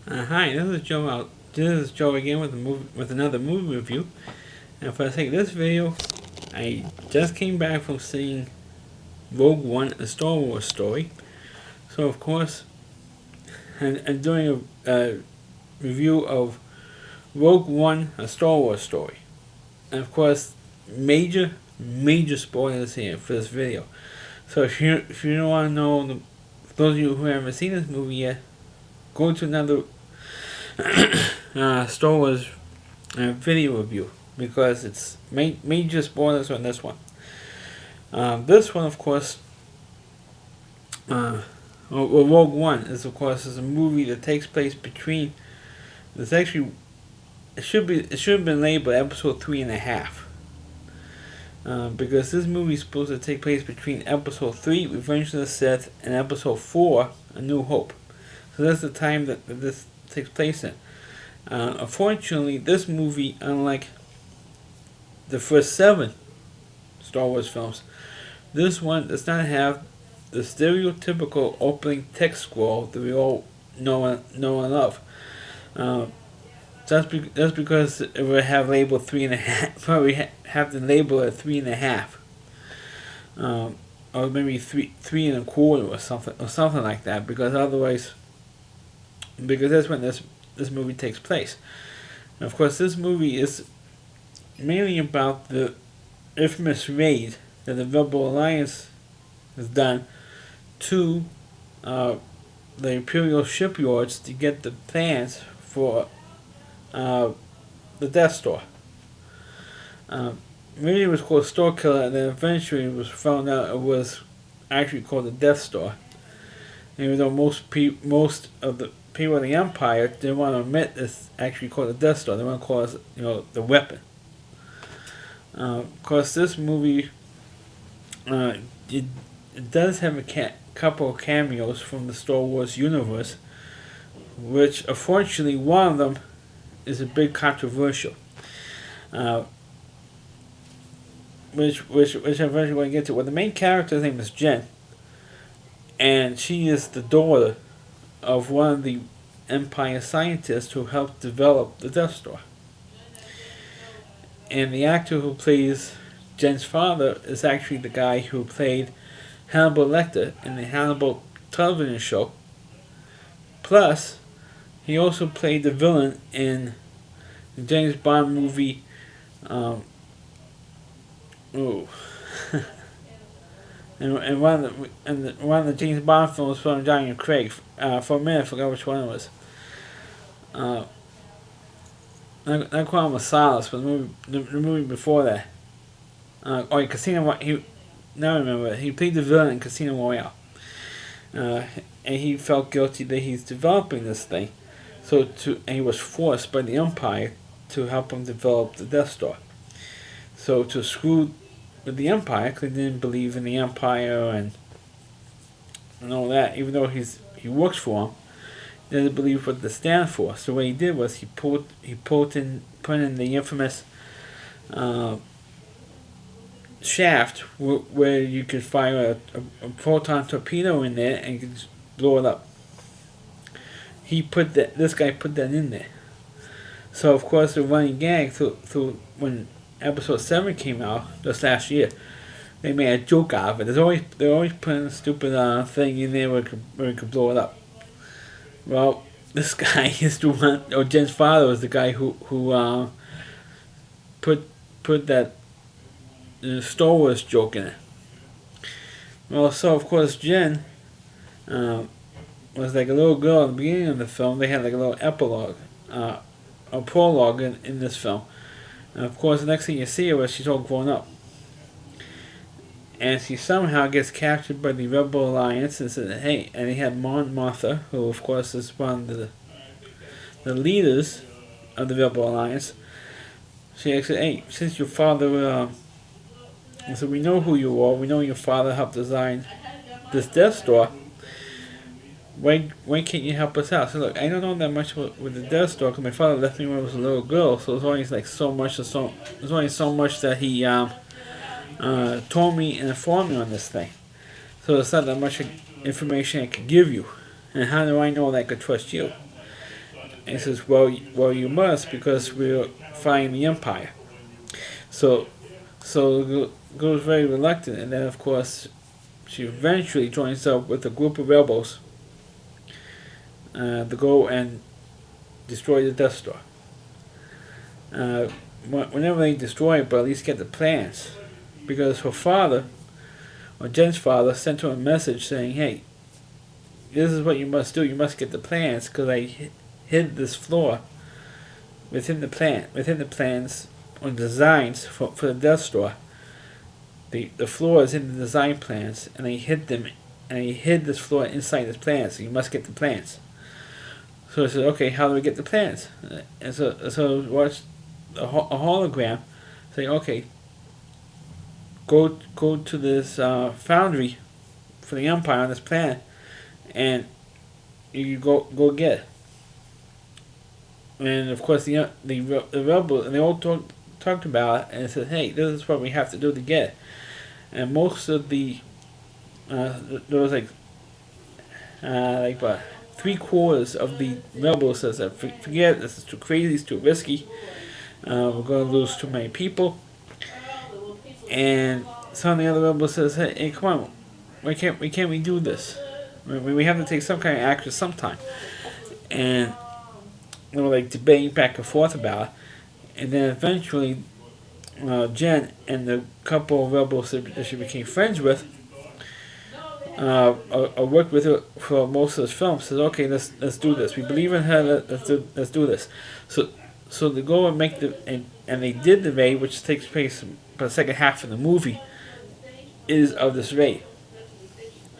Hi, this is Joe. This is Joe again with another movie review. And for the sake of this video, I just came back from seeing Rogue One, a Star Wars story. So of course, I'm doing a review of Rogue One, a Star Wars story. And of course, major spoilers here for this video. So if you don't want to know, for those of you who haven't seen this movie yet, go to another Star Wars video review because it's major spoilers on this one. This one, of course, Rogue One is a movie that takes place between. It's actually it should have been labeled episode 3.5. Because this movie is supposed to take place between episode 3, Revenge of the Sith, and episode 4, A New Hope. So that's the time that this takes place in. Unfortunately, this movie, unlike the first 7 Star Wars films, this one does not have the stereotypical opening text scroll that we all know and love. That's because it would have labeled 3.5. Probably have to label it 3.5, or maybe 3.25 or something like that. Because that's when this movie takes place. And of course, this movie is mainly about the infamous raid that the Rebel Alliance has done to the Imperial shipyards to get the plans for the Death Star. Maybe it was called Star Killer, and then eventually it was found out it was actually called the Death Star. Even though most of the people in the Empire didn't want to admit it's actually called the Death Star, they want to call it, the weapon. Of course, this movie it does have a couple of cameos from the Star Wars universe, which unfortunately one of them is a bit controversial. Which I'm eventually going to get to. Well, the main character's name is Jen, and she is the daughter of one of the Empire scientists who helped develop the Death Star. And the actor who plays Jen's father is actually the guy who played Hannibal Lecter in the Hannibal television show. Plus, he also played the villain in the James Bond movie. And one of the James Bond films from Daniel Craig. For a minute, I forgot which one it was. Not Quantum of Solace, but the movie before that. Casino. Now I remember, he played the villain in Casino Royale. And he felt guilty that he's developing this thing, and he was forced by the Empire to help him develop the Death Star. So to screw with the Empire, because he didn't believe in the Empire and all that, even though he works for him, he doesn't believe what they stand for. So what he did was he put in the infamous shaft where you could fire a proton torpedo in there and you could just blow it up. This guy put that in there. So of course the running gag through when episode 7 came out just last year, they made a joke out of it. They're always putting a stupid thing in there where it could blow it up. Well, this guy is the one, or Jen's father was the guy who put that Star Wars joke in it. Well, so of course Jen was like a little girl at the beginning of the film. They had like a little epilogue, a prologue in this film. And of course, the next thing you see her is she's all grown up. And she somehow gets captured by the Rebel Alliance and said, hey, and they had Mon Mothma, who of course is one of the leaders of the Rebel Alliance. She said, hey, since your father, so we know who you are, we know your father helped design this Death Star, why can't you help us out? So look, I don't know that much with the Death Star because my father left me when I was a little girl, so there's only so much that he told me and informed me on this thing. So there's not that much information I could give you. And how do I know that I could trust you? And he says, well, you must because we're fighting the Empire. So, so goes very reluctant, and then of course she eventually joins up with a group of rebels to go and destroy the Death Star. Uh, Whenever they destroy it, but at least get the plans, because her father, or Jen's father, sent her a message saying, "Hey, this is what you must do. You must get the plans because I hid this flaw within the plans or designs for the Death Star. The flaw is in the design plans, and I hid them, and I hid this flaw inside the plans. So you must get the plans." So I said, "Okay, how do we get the plans?" And so watch a hologram saying, "Okay, go to this foundry for the Empire on this planet, and you go get it." And of course the rebels, and they all talked about it and said, "Hey, this is what we have to do to get it." And most of the there was like about 3/4 of the rebels says that forget this is too crazy, it's too risky. We're going to lose too many people. And some of the other rebels says, "Hey, come on, why can't we do this? We have to take some kind of action sometime." And they were like debating back and forth about it. And then eventually, Jen and the couple of rebels that she became friends with, worked with her for most of this film, says, "Okay, let's do this. We believe in her. Let's do this." So they go and make and they did the raid, which takes place for the second half of the movie, is of this raid.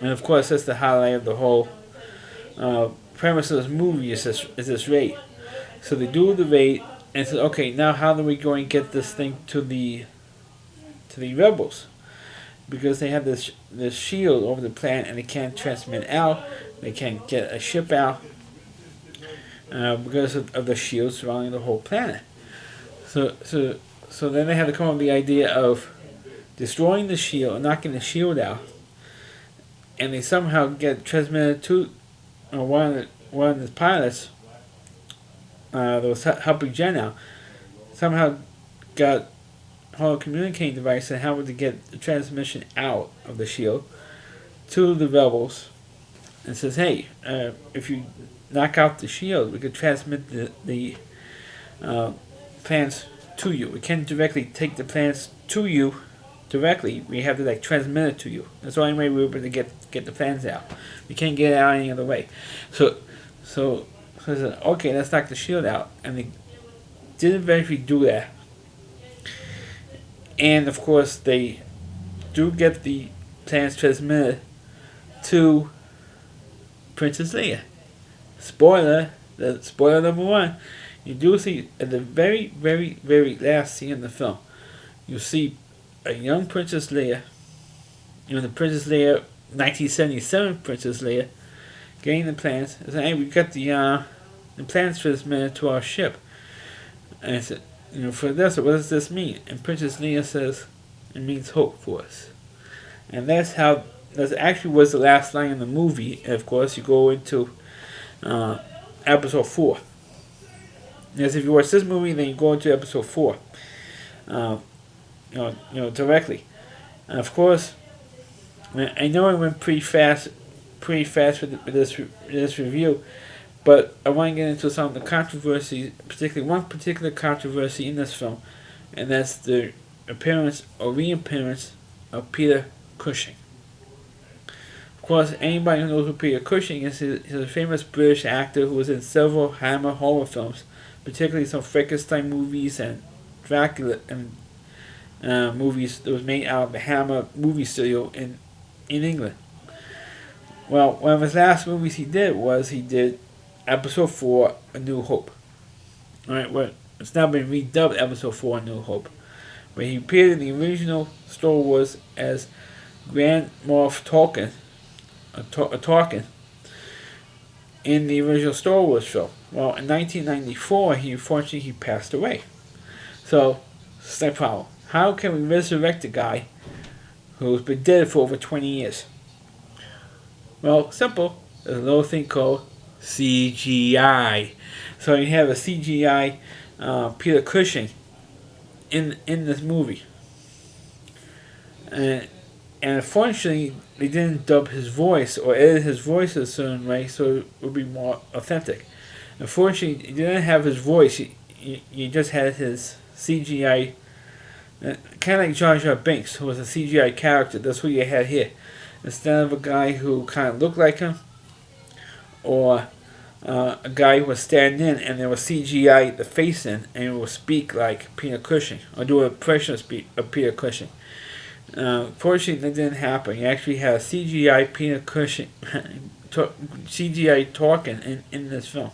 And of course, that's the highlight of the whole premise of this movie is this raid. So they do the raid and say, "Okay, now how are we going to get this thing to the rebels?" Because they have this shield over the planet and they can't transmit out, they can't get a ship out because of the shield surrounding the whole planet. So then they have to come up with the idea of destroying the shield, knocking the shield out, and they somehow get transmitted to one of the pilots that was helping Jen out. Somehow got a communicating device and how to get the transmission out of the shield to the rebels, and says, "Hey, if you knock out the shield, we could transmit the plans to you. We can't directly take the plans to you directly. We have to like transmit it to you. That's the only way we're able to get the plans out. We can't get it out any other way." So I said, "Okay, let's knock the shield out," and they did eventually do that. And of course, they do get the plans transmitted to Princess Leia. Spoiler number one. You do see at the very, very, very last scene in the film, you see a young Princess Leia, the Princess Leia, 1977 Princess Leia, getting the plans and saying, "Hey, we got the plans transmitted to our ship." And I said, "For this, what does this mean?" And Princess Leia says, "It means hope for us." And that actually was the last line in the movie. And of course, you go into episode 4. Yes, if you watch this movie, then you go into episode 4. Directly. And of course, I know I went pretty fast with this review, but I want to get into some of the controversies, particularly one particular controversy in this film, and that's the appearance or reappearance of Peter Cushing. Of course, anybody who knows who Peter Cushing is, he's a famous British actor who was in several Hammer horror films, particularly some Frankenstein movies and Dracula and movies that was made out of the Hammer movie studio in England. Well, one of his last movies he did Episode 4, A New Hope. Alright, well, it's now been redubbed Episode 4, A New Hope, where he appeared in the original Star Wars as Grand Moff Tarkin, in the original Star Wars film. Well, in 1994, he passed away. So, it's no problem. How can we resurrect a guy who's been dead for over 20 years? Well, simple. There's a little thing called CGI. So you have a CGI Peter Cushing in this movie, and unfortunately they didn't dub his voice or edit his voice a certain way so it would be more authentic. Unfortunately, you didn't have his voice. You just had his CGI, kind of like Jar Jar Binks, who was a CGI character. That's what you had here, instead of a guy who kind of looked like him, or a guy who was standing in and there was CGI the face in and it would speak like Peter Cushing or do an impression of Peter Cushing. Fortunately, that didn't happen. You actually had CGI Peter Cushing, CGI talking in this film.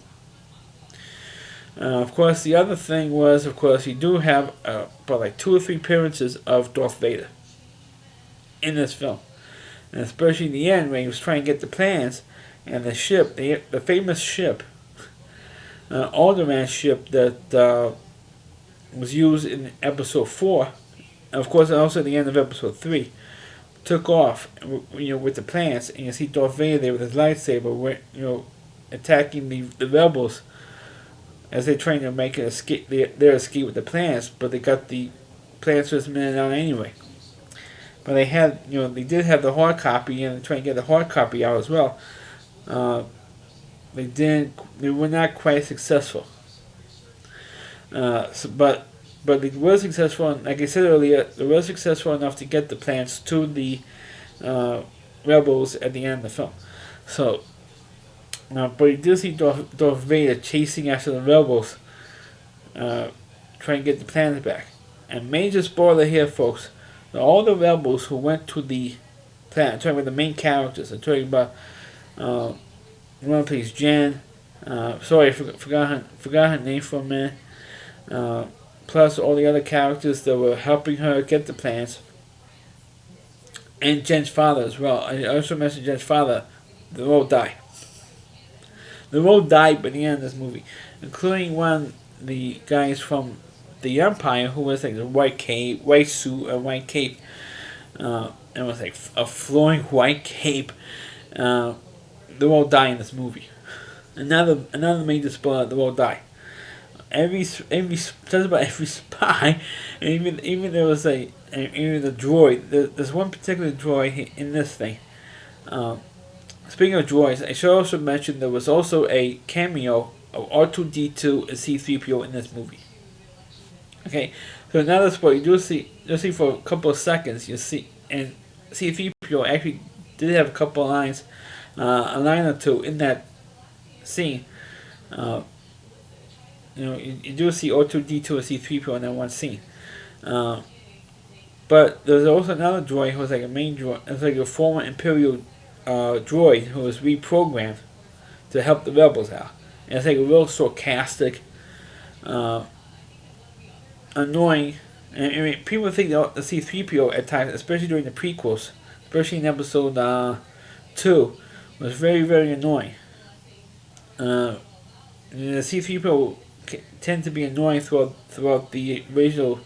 Of course, the other thing was, of course, you do have about like 2 or 3 appearances of Darth Vader in this film, and especially in the end when he was trying to get the plans and the ship, the famous ship, Alderman ship that was used in Episode 4, and of course, also at the end of Episode 3, took off, with the plans, and you see Darth Vader there with his lightsaber, attacking the rebels as they're trying to make an escape, their escape with the plants, but they got the plants just minute out anyway. But they had, they did have the hard copy, and they're trying to get the hard copy out as well. They were not quite successful. But they were successful, and like I said earlier, they were successful enough to get the plants to the rebels at the end of the film. So, but you do see Darth Vader chasing after the rebels, trying to get the plans back. And major spoiler here, folks. All the rebels who went to the planet, I'm talking about the main characters. I'm talking about one plays Jen. Sorry, I forgot her name for a minute. Plus all the other characters that were helping her get the plans. And Jen's father as well. I also mentioned Jen's father. They all die. They all died by the end of this movie, including one of the guys from the Empire who was like a white suit, a white cape. It was like a flowing white cape. They all die in this movie. Another major spoiler. They all die. Just about every spy, and even there was even the droid. There's one particular droid in this thing. Speaking of droids, I should also mention there was also a cameo of R2-D2 and C-3PO in this movie. Okay, so another spoiler, you'll see for a couple of seconds, you see, and C-3PO actually did have a couple of lines, a line or two in that scene. You do see R2-D2 and C-3PO in that one scene. But there's also another droid who was like a main droid. It was like a former Imperial droid who was reprogrammed to help the rebels out. And it's like a real sarcastic, annoying. And, I mean, people think that the C-3PO at times, especially during the prequels, especially in Episode 2, was very, very annoying. The C-3PO tend to be annoying throughout the original,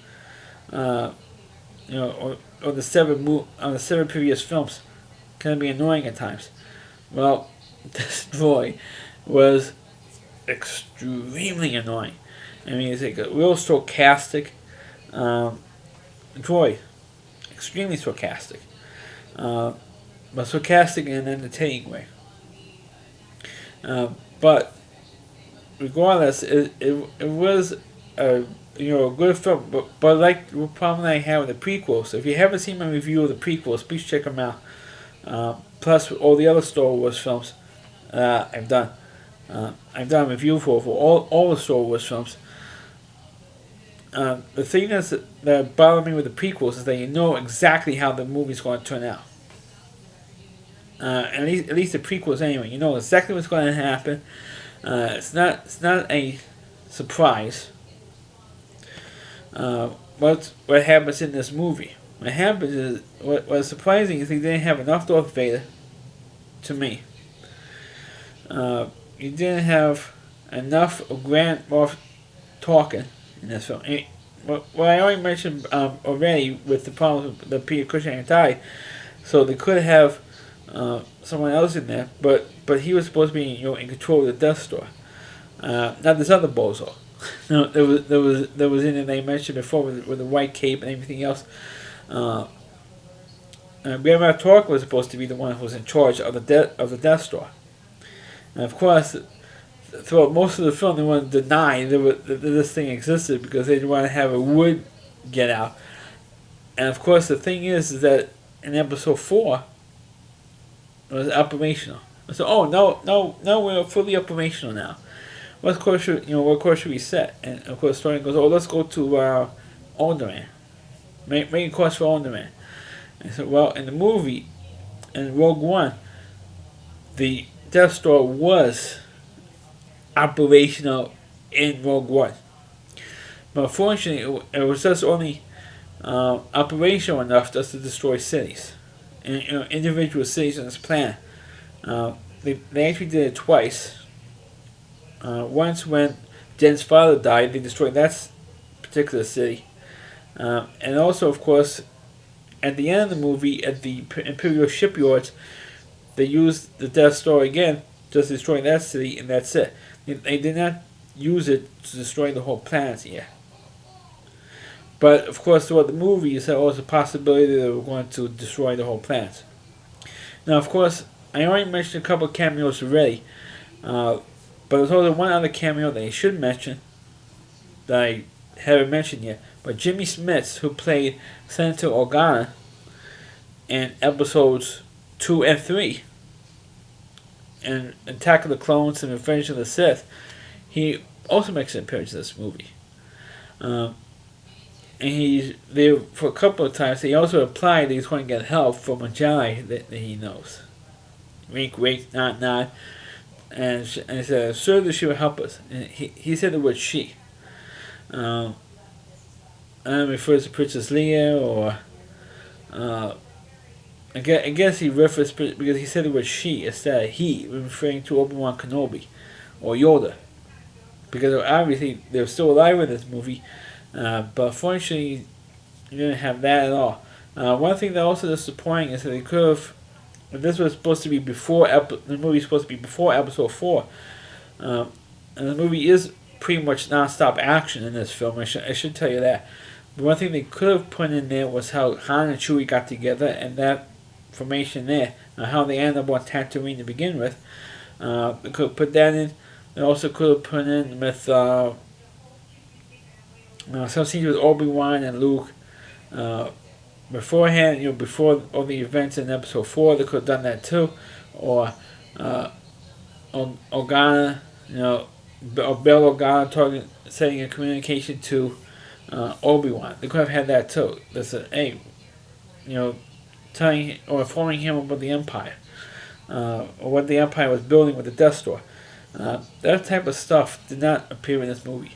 or the 7 previous films, can be annoying at times. Well, this droid was extremely annoying. I mean, it's like a real sarcastic droid, extremely sarcastic, but sarcastic in an entertaining way. But regardless, it was a good film. But like the problem I have with the prequels, if you haven't seen my review of the prequels, please check them out. Plus all the other Star Wars films I've done. I've done a review for all the Star Wars films. The thing that bothered me with the prequels is that you know exactly how the movie's going to turn out. At least the prequels anyway. You know exactly what's going to happen. It's not a surprise. What happens in this movie? What happens is what's surprising is they didn't have enough Darth Vader. To me, you didn't have enough of Grand Moff talking in this film. Well, I already mentioned already with the problem that Peter Cushing had died, so they could have someone else in there, but he was supposed to be in control of the Death Star. Not this other bozo. No, there was in it they mentioned before with the white cape and everything else. Uh, Baron Torque was supposed to be the one who was in charge of the Death Star, and of course, throughout most of the film, they wanted to deny that this thing existed because they didn't want to have a wood get out. And of course, the thing is that in episode 4, it was operational. So, oh no, we're fully operational now. What course should we set? And of course, Story goes, oh, let's go to Alderaan. Make a course for Alderaan. And so, well, in the movie, in Rogue One, the Death Star was operational in Rogue One. But unfortunately, it was just only operational enough just to destroy cities. And, individual cities on this planet. They actually did it twice. Once when Jen's father died, they destroyed that particular city. And also, of course, at the end of the movie, at the Imperial shipyards, they used the Death Star again, just destroying that city, and that's it. They did not use it to destroy the whole planet yet. But, of course, throughout the movie, there was a possibility that they were going to destroy the whole planet. Now, of course, I already mentioned a couple of cameos already, but there's also one other cameo that I should mention that I haven't mentioned yet. But Jimmy Smits, who played Senator Organa in episodes 2 and 3, and Attack of the Clones and Revenge of the Sith, he also makes an appearance in this movie. And he's there for a couple of times. He also implied that he's going to get help from a Jedi that he knows. Wink, wink, nod, nod. And he said, sir, that she will help us. And he said the word she. And refers to Princess Leia, or I guess he referenced because he said the word she instead of he, referring to Obi-Wan Kenobi or Yoda, because obviously they're still alive in this movie, but unfortunately you didn't have that at all. One thing that also is disappointing is that they could have. This was supposed to be before the movie is supposed to be before episode 4, and the movie is pretty much non-stop action in this film. I should tell you that. But one thing they could have put in there was how Han and Chewie got together, and that formation there, and how they ended up on Tatooine to begin with. They could have put that in. They also could have put in with some scenes with Obi-Wan and Luke. Beforehand, before all the events in episode 4, they could have done that too. Or Organa, or Bail Organa setting a communication to Obi-Wan. They could have had that too. They said, hey, telling or informing him about the Empire, or what the Empire was building with the Death Star. That type of stuff did not appear in this movie.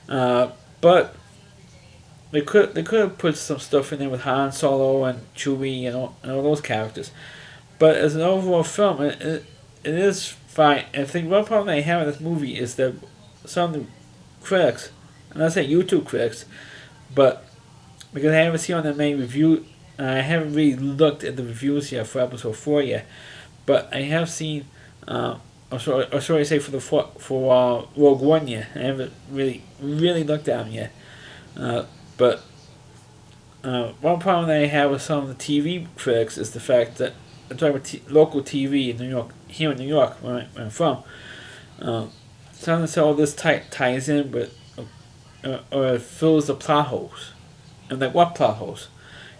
But they could have put some stuff in there with Han Solo and Chewie and all those characters. But as an overall film, it is fine. And I think one problem I have with this movie is that some of the critics, and I say YouTube critics, but because I haven't seen on the main review, I haven't really looked at the reviews yet for episode 4 yet, but I have seen, for Rogue One yet. I haven't really looked at them yet. But one problem that I have with some of the TV critics is the fact that I'm talking about local TV in New York, here in New York, where I'm from. Some of them say, "Oh, this ties in, but or it fills the plot holes." I'm like, what plot holes?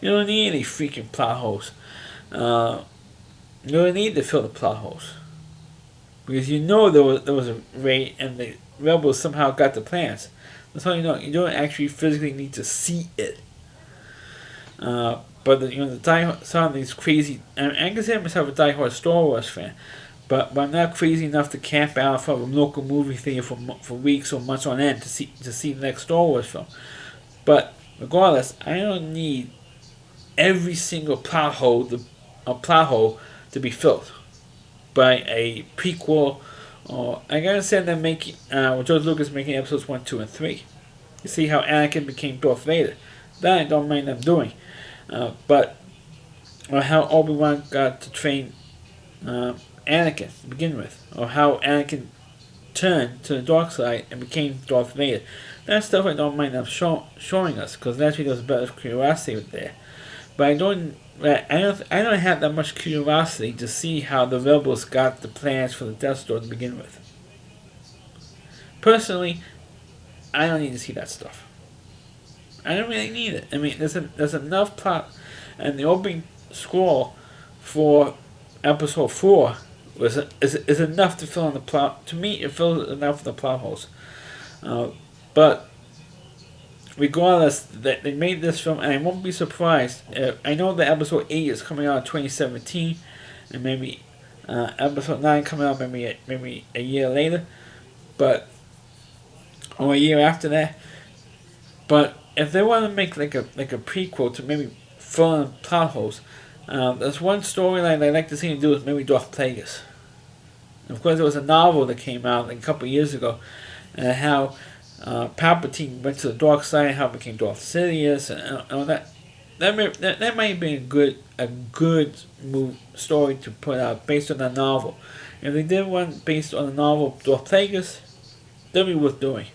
You don't need any freaking plot holes. You don't need to fill the plot holes, because there was a raid and the rebels somehow got the plans. That's all you know. You don't actually physically need to see it. But some of these crazy. I consider myself a diehard Star Wars fan, but I'm not crazy enough to camp out from a local movie theater for weeks or months on end to see the next Star Wars film. But regardless, I don't need every single plot hole to be filled by a prequel. Or I gotta say that making George Lucas making episodes 1, 2, and 3. You see how Anakin became Darth Vader. That I don't mind them doing, but or how Obi-Wan got to train Anakin to begin with, or how Anakin turned to the dark side and became Darth Vader. That's stuff I don't mind them showing us, because naturally there's a better curiosity with there. But I don't have that much curiosity to see how the rebels got the plans for the Death Star to begin with. Personally, I don't need to see that stuff. I don't really need it. I mean, there's enough plot, and the opening scroll for episode 4 is enough to fill in the plot. To me, it fills enough of the plot holes. But regardless, that they made this film, and I won't be surprised. I know that episode 8 is coming out in 2017, and maybe episode 9 coming out maybe a year later, or a year after that. But if they want to make like a prequel to maybe fill in plot holes, there's one storyline I'd like to see them do is maybe Darth Plagueis. Of course, there was a novel that came out like a couple of years ago, and how Palpatine went to the dark side, how it became Darth Sidious, and all that. That might be a good story to put out based on the novel. If they did one based on the novel Darth Plagueis, that'd be worth doing.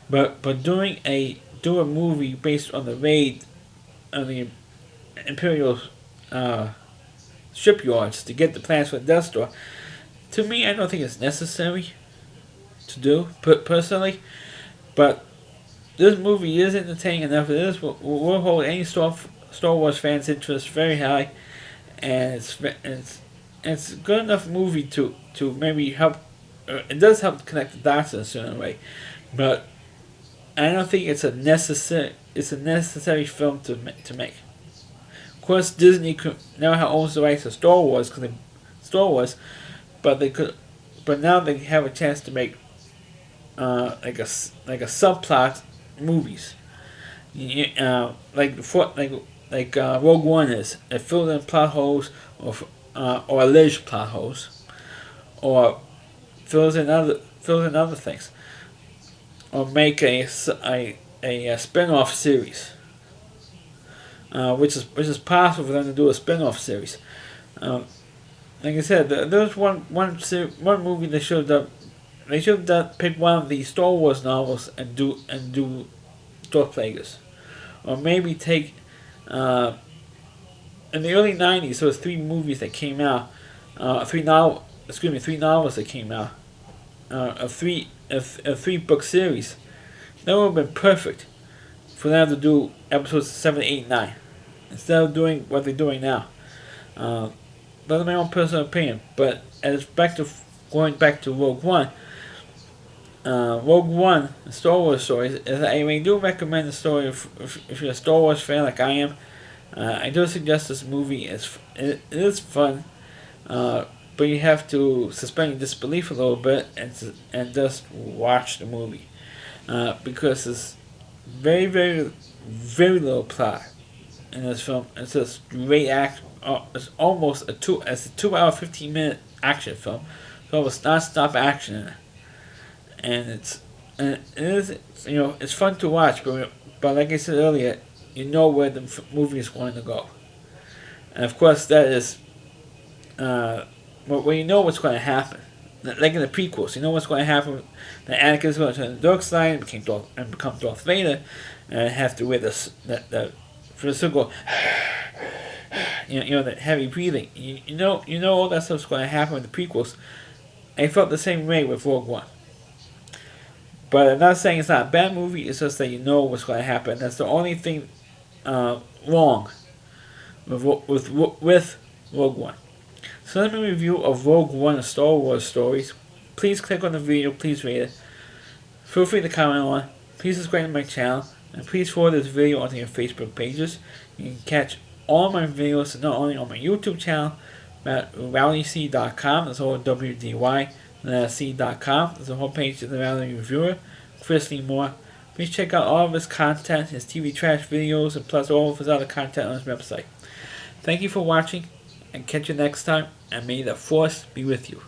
But do a movie based on the raid on the Imperial shipyards to get the plans for the Death Star, to me, I don't think it's necessary to do personally. But this movie is entertaining enough. It is. We'll hold any Star Wars fans' interest very high, and it's a good enough movie to maybe help. It does help connect the dots in a certain way, but I don't think it's a necessary film to make. Of course, Disney now owns the rights to Star Wars but now they have a chance to make like a subplot movies, like Rogue One is. It fills in plot holes or alleged plot holes, or fills in other things, or make a spin-off series, which is possible for them to do a spin-off series. Like I said, there's one movie they should have done. They should have picked one of the Star Wars novels and do Darth Plagueis, or maybe take in the early '90s. There was 3 movies that came out, 3 novels that came out, a 3-book series. That would have been perfect for them to do episodes 7, 8, 9 instead of doing what they're doing now. That's my own personal opinion. But going back to Rogue One. Rogue One, the Star Wars stories, I do recommend the story if you're a Star Wars fan like I am. I do suggest this movie. It is fun, but you have to suspend your disbelief a little bit and just watch the movie, because it's very, very, very little plot in this film. It's just great act. It's almost a 2-hour 15-minute action film, so it's non-stop action in it. And it is it's fun to watch, but like I said earlier, you know where the movie is going to go, and of course that is when you know what's going to happen. Like in the prequels, you know what's going to happen. That Anakin is going to turn to the dark side and become Darth Vader, and have to wear the for the circle. That heavy breathing. You know all that stuff's going to happen in the prequels. I felt the same way with Rogue One. But I'm not saying it's not a bad movie. It's just that you know what's going to happen. That's the only thing wrong with Rogue One. So let me review of Rogue One, Star Wars stories. Please click on the video. Please rate it. Feel free to comment on it. Please subscribe to my channel. And please forward this video onto your Facebook pages. You can catch all my videos not only on my YouTube channel, but at rowdyc.com. That's all WDY. C.com. There's a whole page of the Rally Reviewer, Chris Lee Moore. Please check out all of his content, his TV trash videos, and plus all of his other content on his website. Thank you for watching, and catch you next time, and may the Force be with you.